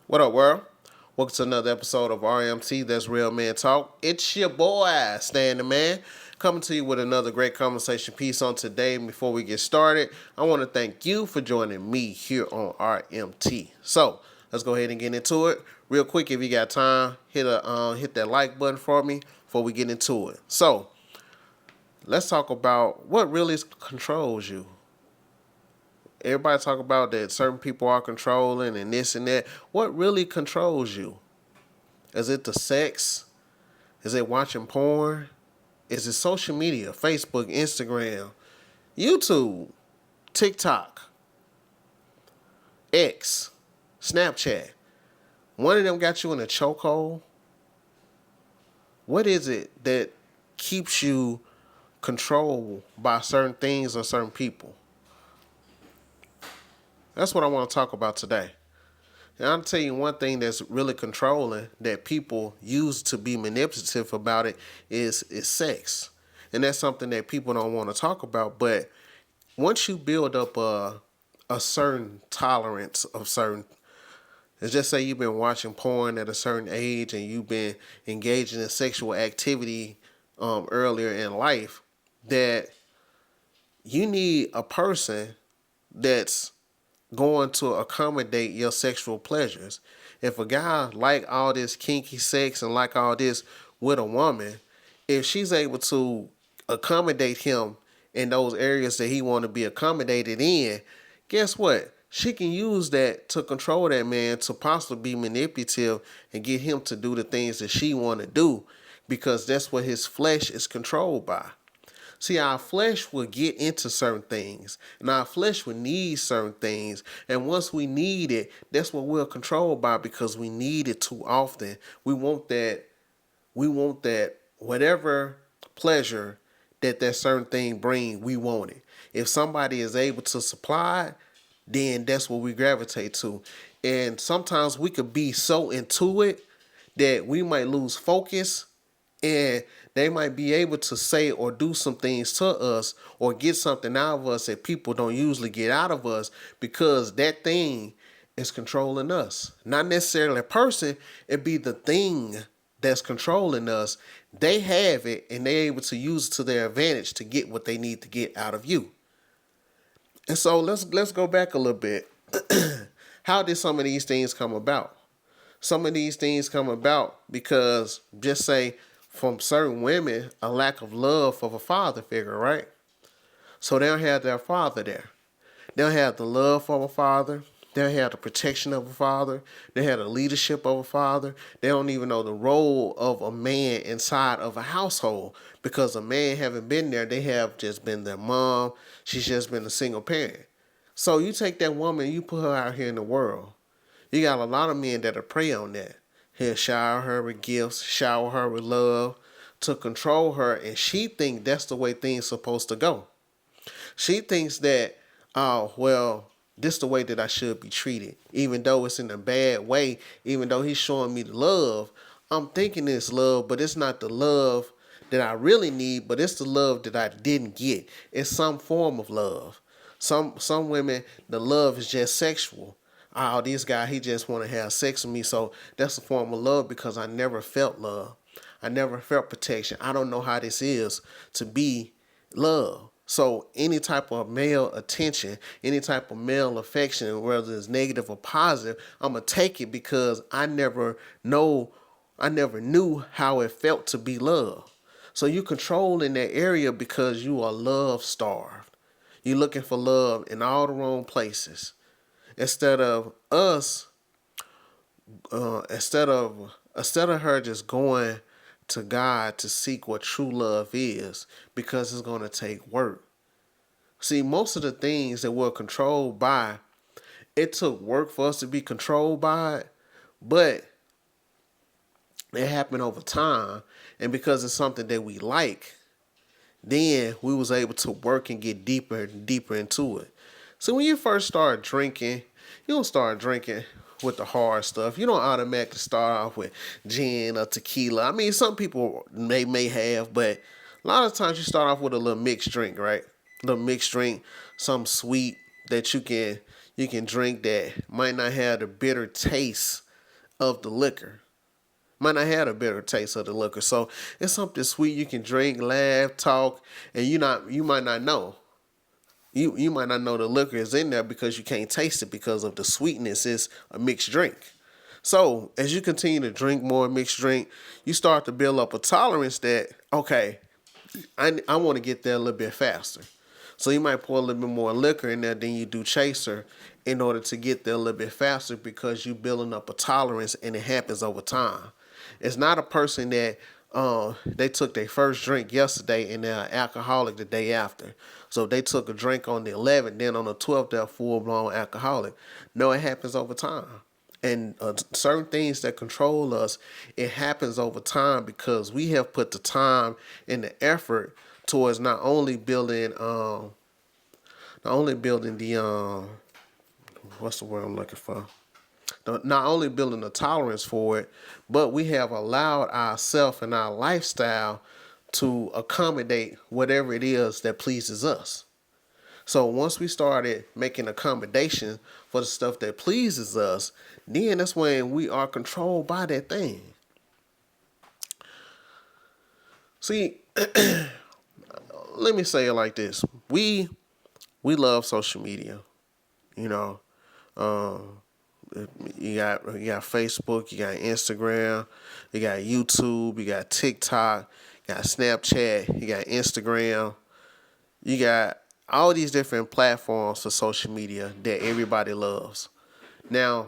What up, world? Welcome to another episode of RMT, That's Real Man Talk. It's your boy, Stan the Man, coming to you with another great conversation piece on today. Before we get started, I want to thank you for joining me here on RMT. So, let's go ahead and get into it. Real quick, if you got time, hit that like button for me before we get into it. So, let's talk about what really controls you. Everybody talk about that certain people are controlling and this and that. What really controls you? Is it the sex? Is it watching porn? Is it social media, Facebook, Instagram, YouTube, TikTok, X, Snapchat? One of them got you in a chokehold. What is it that keeps you controlled by certain things or certain people? That's what I want to talk about today. And I'll tell you one thing that's really controlling that people use to be manipulative about it is sex. And that's something that people don't want to talk about. But once you build up a certain tolerance of certain, let's just say you've been watching porn at a certain age and you've been engaging in sexual activity earlier in life, that you need a person that's going to accommodate your sexual pleasures. If a guy like all this kinky sex and like all this with a woman, if she's able to accommodate him in those areas that he want to be accommodated in, guess what? She can use that to control that man to possibly be manipulative and get him to do the things that she want to do because that's what his flesh is controlled by. See, our flesh will get into certain things, and our flesh will need certain things. And once we need it, that's what we're controlled by because we need it too often. We want that. We want that. Whatever pleasure that certain thing bring, we want it. If somebody is able to supply it, then that's what we gravitate to. And sometimes we could be so into it that we might lose focus and they might be able to say or do some things to us or get something out of us that people don't usually get out of us because that thing is controlling us. Not necessarily a person, it be the thing that's controlling us. They have it and they're able to use it to their advantage to get what they need to get out of you. And so let's go back a little bit. How did some of these things come about? Some of these things come about because, just say, from certain women, a lack of love of a father figure, right? So they don't have their father there. They don't have the love of a father. They don't have the protection of a father. They have the leadership of a father. They don't even know the role of a man inside of a household because a man haven't been there. They have just been their mom. She's just been a single parent. So you take that woman, you put her out here in the world. You got a lot of men that are prey on that. He'll shower her with gifts, shower her with love to control her, and she thinks that's the way things supposed to go. She thinks that, oh, well, this is the way that I should be treated. Even though it's in a bad way, even though he's showing me the love, I'm thinking it's love, but it's not the love that I really need, but it's the love that I didn't get. It's some form of love. Some women, the love is just sexual. Oh, this guy, he just want to have sex with me. So that's a form of love because I never felt love. I never felt protection. I don't know how this is to be love. So any type of male attention, any type of male affection, whether it's negative or positive, I'm going to take it because I never knew how it felt to be loved. So you control in that area because you are love starved. You're looking for love in all the wrong places. Instead of us, instead of her just going to God to seek what true love is, because it's going to take work. See, most of the things that we're controlled by, it took work for us to be controlled by it, but it happened over time, and because it's something that we like, then we was able to work and get deeper and deeper into it. So when you first start drinking, you don't start drinking with the hard stuff. You don't automatically start off with gin or tequila. I mean, some people may have, but a lot of times you start off with a little mixed drink, right? A little mixed drink, some sweet that you can drink that might not have the bitter taste of the liquor. Might not have a bitter taste of the liquor. So it's something sweet you can drink, laugh, talk, and you might not know. You might not know the liquor is in there because you can't taste it because of the sweetness. It's a mixed drink. So as you continue to drink more mixed drink, you start to build up a tolerance that, okay, I want to get there a little bit faster. So you might pour a little bit more liquor in there than you do chaser in order to get there a little bit faster because you're building up a tolerance and it happens over time. It's not a person that they took their first drink yesterday and they're alcoholic the day after. So if they took a drink on the 11th, then on the 12th they're full-blown alcoholic. No, it happens over time. And certain things that control us, it happens over time because we have put the time and the effort towards not only building the what's the word I'm looking for? Not only building a tolerance for it, but we have allowed ourselves and our lifestyle to accommodate whatever it is that pleases us. So once we started making accommodation for the stuff that pleases us, then that's when we are controlled by that thing. See, let me say it like this. We love social media. You know, you got Facebook, you got Instagram, you got YouTube, you got TikTok, you got Snapchat, you got Instagram, you got all these different platforms for social media that everybody loves. Now,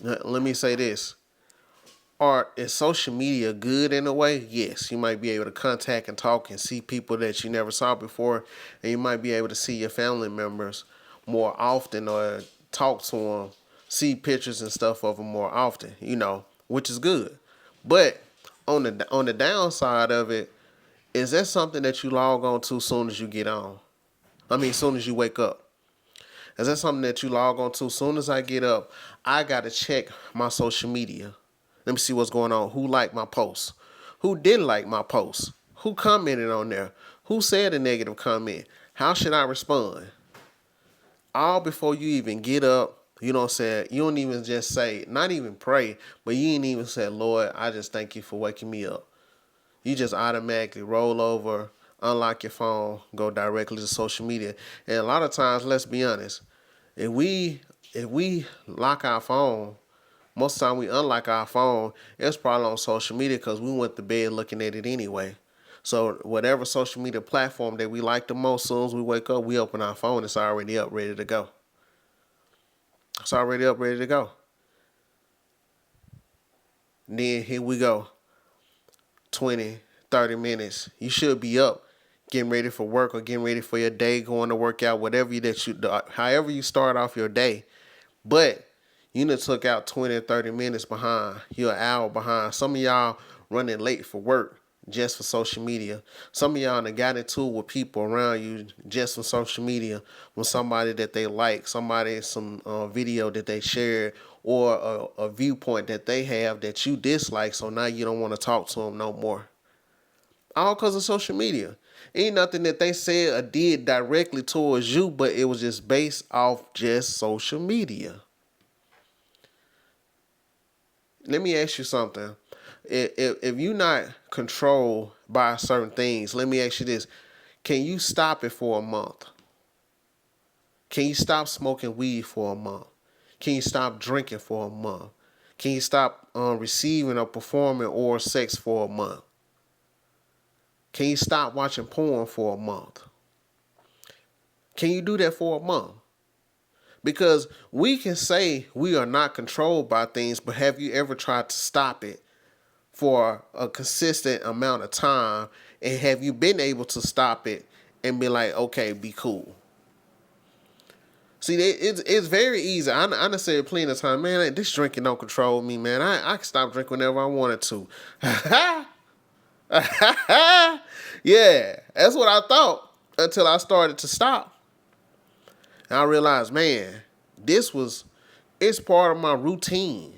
let me say this. Is social media good in a way? Yes. You might be able to contact and talk and see people that you never saw before, and you might be able to see your family members more often or talk to them, see pictures and stuff of them more often, which is good. But on the downside of it, is that something that you log on to as soon as you get on? As soon as you wake up. Is that something that you log on to? As soon as I get up, I got to check my social media. Let me see what's going on. Who liked my post? Who didn't like my post? Who commented on there? Who said a negative comment? How should I respond? All before you even get up, you don't even just say, not even pray, but you ain't even say, Lord, I just thank you for waking me up. You just automatically roll over, unlock your phone, go directly to social media. And a lot of times, let's be honest, if we lock our phone, most of the time we unlock our phone, it's probably on social media because we went to bed looking at it anyway. So whatever social media platform that we like the most, as soon as we wake up, we open our phone, it's already up, ready to go. It's already up, ready to go. And then here we go. 20, 30 minutes. You should be up, getting ready for work or getting ready for your day, going to work out, however you start off your day. But you done took out 20 or 30 minutes behind. You're an hour behind. Some of y'all running late for work just for social media. Some of y'all done got into it with people around you just for social media with somebody that they like, some video that they shared, or a viewpoint that they have that you dislike, so now you don't want to talk to them no more. All because of social media. Ain't nothing that they said or did directly towards you, but it was just based off just social media. Let me ask you something. If you're not controlled by certain things, let me ask you this. Can you stop it for a month? Can you stop smoking weed for a month? Can you stop drinking for a month? Can you stop receiving or performing oral sex for a month? Can you stop watching porn for a month? Can you do that for a month? Because we can say we are not controlled by things, but have you ever tried to stop it for a consistent amount of time? And have you been able to stop it and be like, okay, be cool? See, it's very easy. I done said plenty of time, man, this drinking don't control me, man. I can stop drinking whenever I wanted to. Yeah, that's what I thought until I started to stop. And I realized, man, it's part of my routine.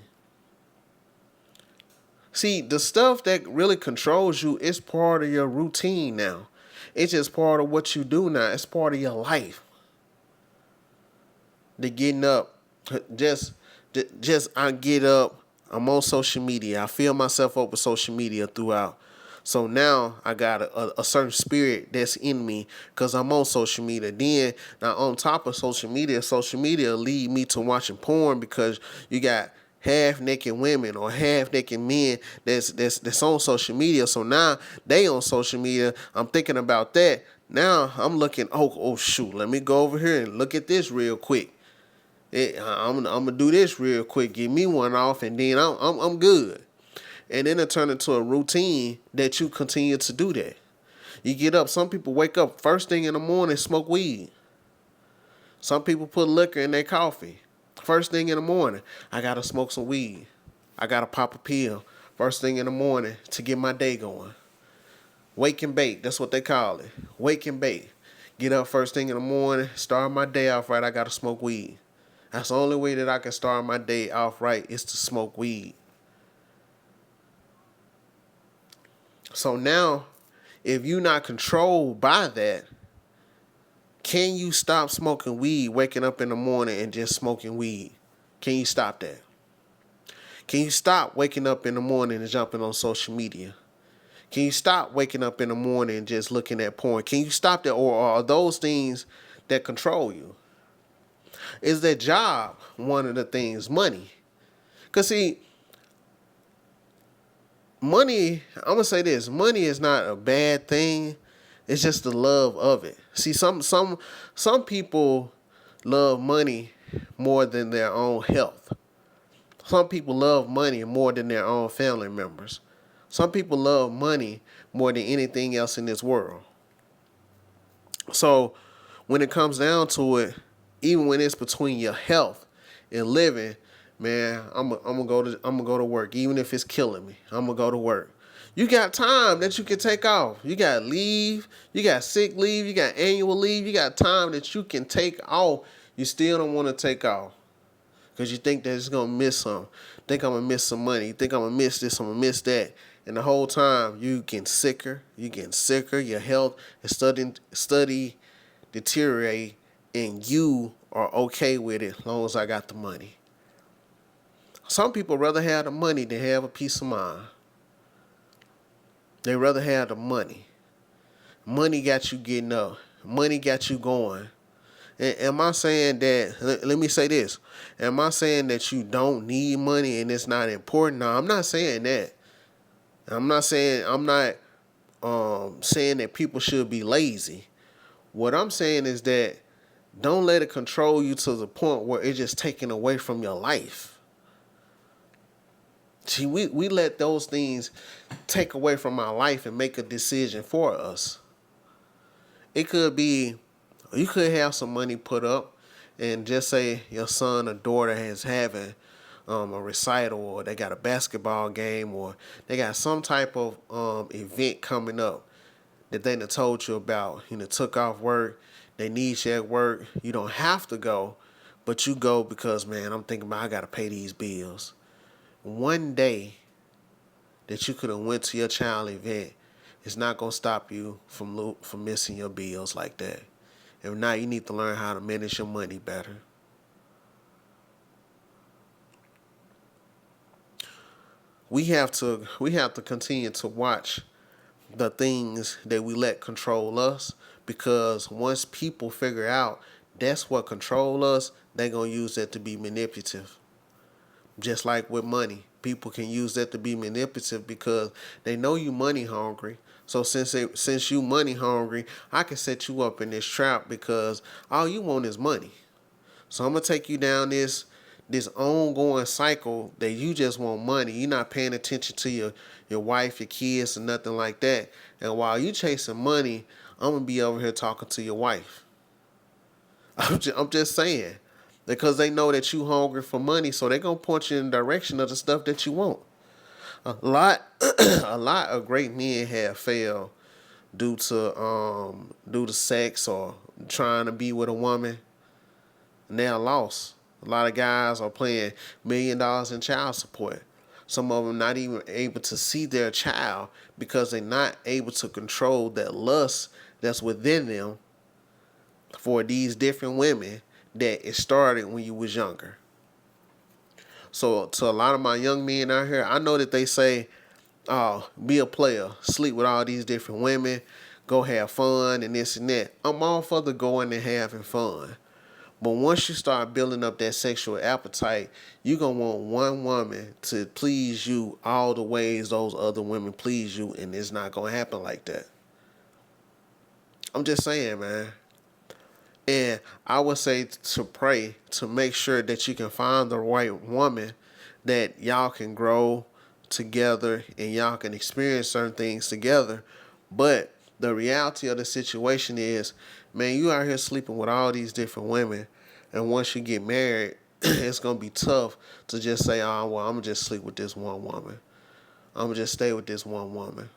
See, the stuff that really controls you is part of your routine now. It's just part of what you do now. It's part of your life. The getting up, I get up, I'm on social media. I fill myself up with social media throughout. So now I got a certain spirit that's in me because I'm on social media. Then now on top of social media lead me to watching porn because you got half naked women or half naked men that's on social media. So now they on social media. I'm thinking about that. Now I'm looking. Oh shoot. Let me go over here and look at this real quick. I'm gonna do this real quick. Give me one off, and then I'm good. And then it turned into a routine that you continue to do that. You get up. Some people wake up first thing in the morning, smoke weed. Some people put liquor in their coffee. First thing in the morning, I gotta smoke some weed. I gotta pop a pill. First thing in the morning to get my day going. Wake and bake. That's what they call it. Wake and bake. Get up first thing in the morning. Start my day off right. I gotta smoke weed. That's the only way that I can start my day off right is to smoke weed. So now, if you're not controlled by that, can you stop smoking weed, waking up in the morning and just smoking weed? Can you stop that? Can you stop waking up in the morning and jumping on social media? Can you stop waking up in the morning and just looking at porn? Can you stop that? Or are those things that control you? Is that job one of the things? Money. Because see, money, I'm going to say this. Money is not a bad thing. It's just the love of it. See, some people love money more than their own health. Some people love money more than their own family members. Some people love money more than anything else in this world. So when it comes down to it, even when it's between your health and living, man, I'm gonna go to work, even if it's killing me. I'm gonna go to work. You got time that you can take off. You got leave. You got sick leave. You got annual leave. You got time that you can take off. You still don't want to take off because you think that it's gonna miss some. Think I'm gonna miss some money. You think I'm gonna miss this. I'm gonna miss that. And the whole time you getting sicker. You getting sicker. Your health is study deteriorate, and you are okay with it as long as I got the money. Some people rather have the money than have a peace of mind. They rather have the money. Money got you getting up. Money got you going. Am I saying that, let me say this. Am I saying that you don't need money and it's not important? No, I'm not saying that. I'm not saying that people should be lazy. What I'm saying is that don't let it control you to the point where it's just taken away from your life. See, we let those things take away from our life and make a decision for us. It could be, you could have some money put up and just say your son or daughter is having a recital, or they got a basketball game, or they got some type of event coming up that they done told you about. You know, took off work, they need you at work. You don't have to go, but you go because, man, I'm thinking about I got to pay these bills. One day that you could have went to your child event is not going to stop you from missing your bills like that. And now you need to learn how to manage your money better. We have to continue to watch the things that we let control us, because once people figure out that's what control us, they're going to use that to be manipulative. Just like with money, people can use that to be manipulative because they know you money hungry. So since you money hungry, I can set you up in this trap because all you want is money. So I'm gonna take you down this ongoing cycle that you just want money. You're not paying attention to your wife, your kids, or nothing like that. And while you chasing money, I'm gonna be over here talking to your wife. I'm just saying. Because they know that you hungry for money, so they're gonna point you in the direction of the stuff that you want. A lot of great men have failed due to sex or trying to be with a woman, and they're lost. A lot of guys are paying $1 million in child support. Some of them not even able to see their child because they're not able to control that lust that's within them for these different women that it started when you was younger. So to a lot of my young men out here, I know that they say, "Oh, be a player, sleep with all these different women, go have fun and this and that." I'm all for the going and having fun. But once you start building up that sexual appetite, you're going to want one woman to please you all the ways those other women please you, and it's not going to happen like that. I'm just saying, man. And I would say to pray to make sure that you can find the right woman that y'all can grow together and y'all can experience certain things together. But the reality of the situation is, man, you out here sleeping with all these different women, and once you get married, it's gonna be tough to just say, "Oh, well, I'm gonna just sleep with this one woman. I'm gonna just stay with this one woman,"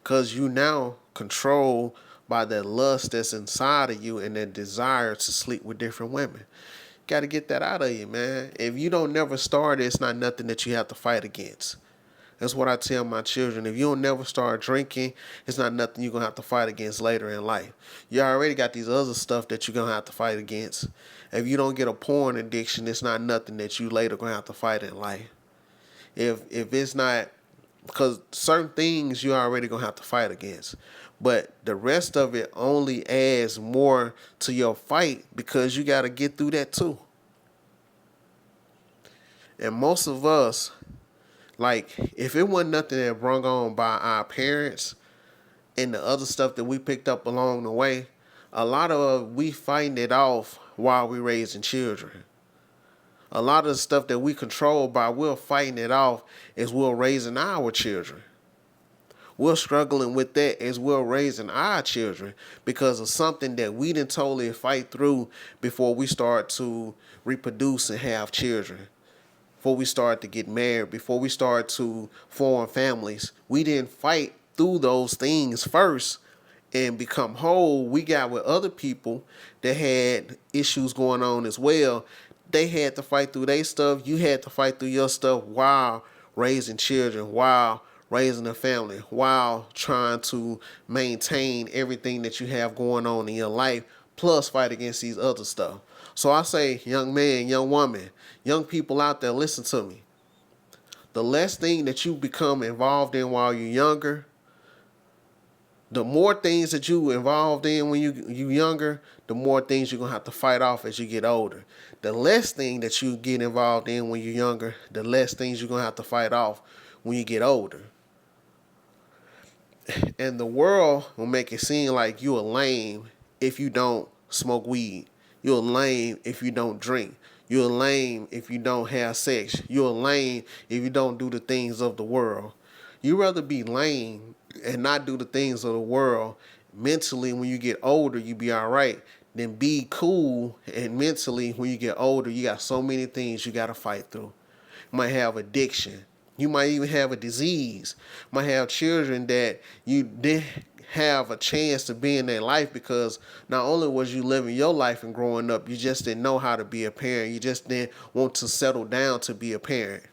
because you now controlled by that lust that's inside of you and that desire to sleep with different women. Got to get that out of you, man. If you don't never start, it's not nothing that you have to fight against. That's what I tell my children. If you don't never start drinking, it's not nothing you're going to have to fight against later in life. You already got these other stuff that you're going to have to fight against. If you don't get a porn addiction, it's not nothing that you later going to have to fight in life. If it's not, because certain things you already going to have to fight against. But the rest of it only adds more to your fight because you got to get through that too. And most of us, like, if it wasn't nothing that brung on by our parents and the other stuff that we picked up along the way, a lot of we fighting it off while we raising children. A lot of the stuff that we control by we're fighting it off as we're raising our children. We're struggling with that as we're raising our children because of something that we didn't totally fight through before we start to reproduce and have children. Before we start to get married, before we start to form families. We didn't fight through those things first and become whole. We got with other people that had issues going on as well. They had to fight through their stuff. You had to fight through your stuff while raising children, while raising a family, while trying to maintain everything that you have going on in your life, plus fight against these other stuff. So I say, young man, young woman, young people out there, listen to me. The less thing that you become involved in while you're younger, the more things that you involved in when you younger, the more things you're going to have to fight off as you get older. The less thing that you get involved in when you're younger, the less things you're going to have to fight off when you get older. And the world will make it seem like you're lame if you don't smoke weed. You're lame if you don't drink. You're lame if you don't have sex. You're lame if you don't do the things of the world. You'd rather be lame and not do the things of the world mentally when you get older, you be all right, than be cool and mentally when you get older, you got so many things you got to fight through. You might have addiction. You might even have a disease. You might have children that you didn't have a chance to be in their life because not only was you living your life and growing up, you just didn't know how to be a parent. You just didn't want to settle down to be a parent.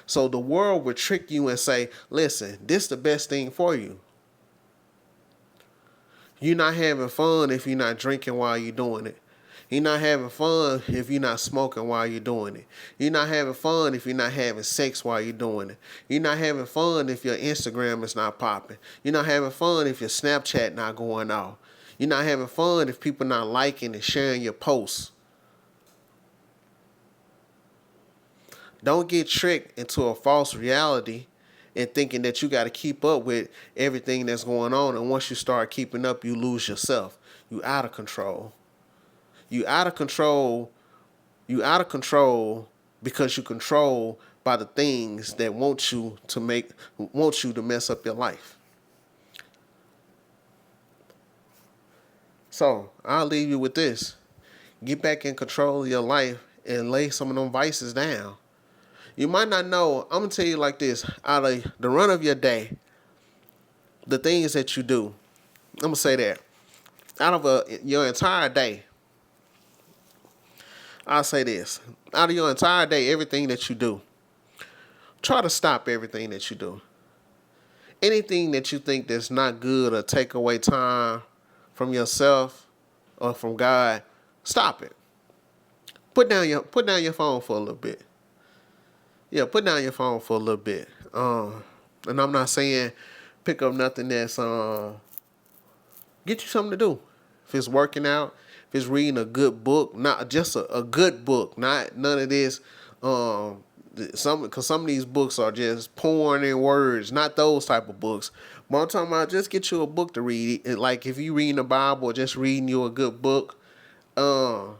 So the world would trick you and say, listen, this is the best thing for you. You're not having fun if you're not drinking while you're doing it. You're not having fun if you're not smoking while you're doing it. You're not having fun if you're not having sex while you're doing it. You're not having fun if your Instagram is not popping. You're not having fun if your Snapchat not going off. You're not having fun if people not liking and sharing your posts. Don't get tricked into a false reality and thinking that you got to keep up with everything that's going on. And once you start keeping up, you lose yourself. You out of control. You out of control. You out of control because you control by the things that want you to mess up your life. So I'll leave you with this. Get back in control of your life and lay some of them vices down. You might not know, I'm going to tell you like this, out of the run of your day, the things that you do, I'm going to say that, out of your entire day, I'll say this, out of your entire day, everything that you do, try to stop everything that you do. Anything that you think that's not good or take away time from yourself or from God, stop it. Put down your phone for a little bit. Yeah, put down your phone for a little bit. And I'm not saying pick up nothing that's get you something to do. If it's working out, if it's reading a good book, not just a good book, not none of this. Because some of these books are just pouring in words, not those type of books. But I'm talking about just get you a book to read. Like if you reading the Bible, or just reading you a good book. Uh,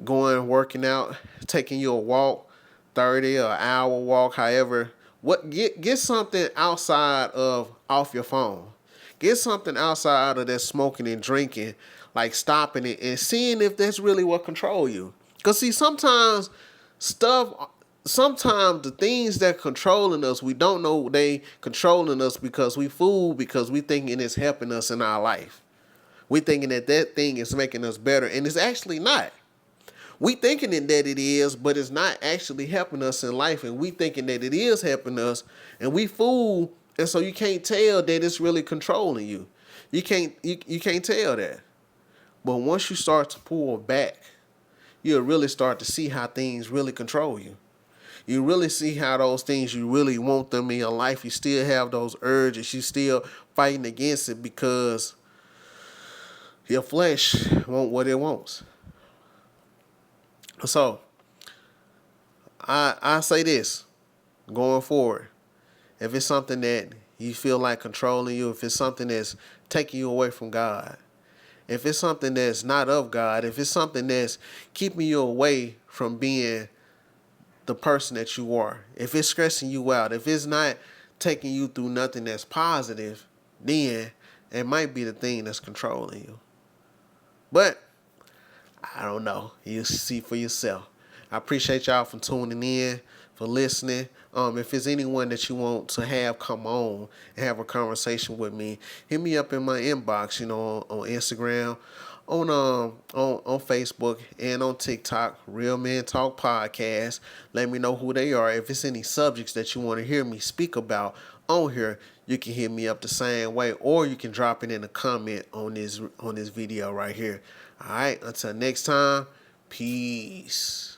Going working out, taking you a walk, 30 or an hour walk, however. What get something outside of off your phone. Get something outside of that smoking and drinking, like stopping it and seeing if that's really what control you. Cause see, stuff sometimes the things that controlling us, we don't know they controlling us because we fool because we thinking it's helping us in our life. We thinking that thing is making us better, and it's actually not. We thinking that it is, but it's not actually helping us in life, and we thinking that it is helping us, and we fool, and so you can't tell that it's really controlling you. You can't tell that. But once you start to pull back, you'll really start to see how things really control you. You really see how those things you really want them in your life, you still have those urges, you still fighting against it because your flesh want what it wants. So I say this going forward. If it's something that you feel like controlling you, if it's something that's taking you away from God, if it's something that's not of God, if it's something that's keeping you away from being the person that you are, if it's stressing you out, if it's not taking you through nothing that's positive, then it might be the thing that's controlling you. But I don't know. You see for yourself. I appreciate y'all for tuning in, for listening. If there's anyone that you want to have come on and have a conversation with me, hit me up in my inbox, on Instagram, on Facebook, and on TikTok, Real Men Talk Podcast. Let me know who they are. If it's any subjects that you want to hear me speak about on here, you can hit me up the same way, or you can drop it in a comment on this video right here. All right, until next time, peace.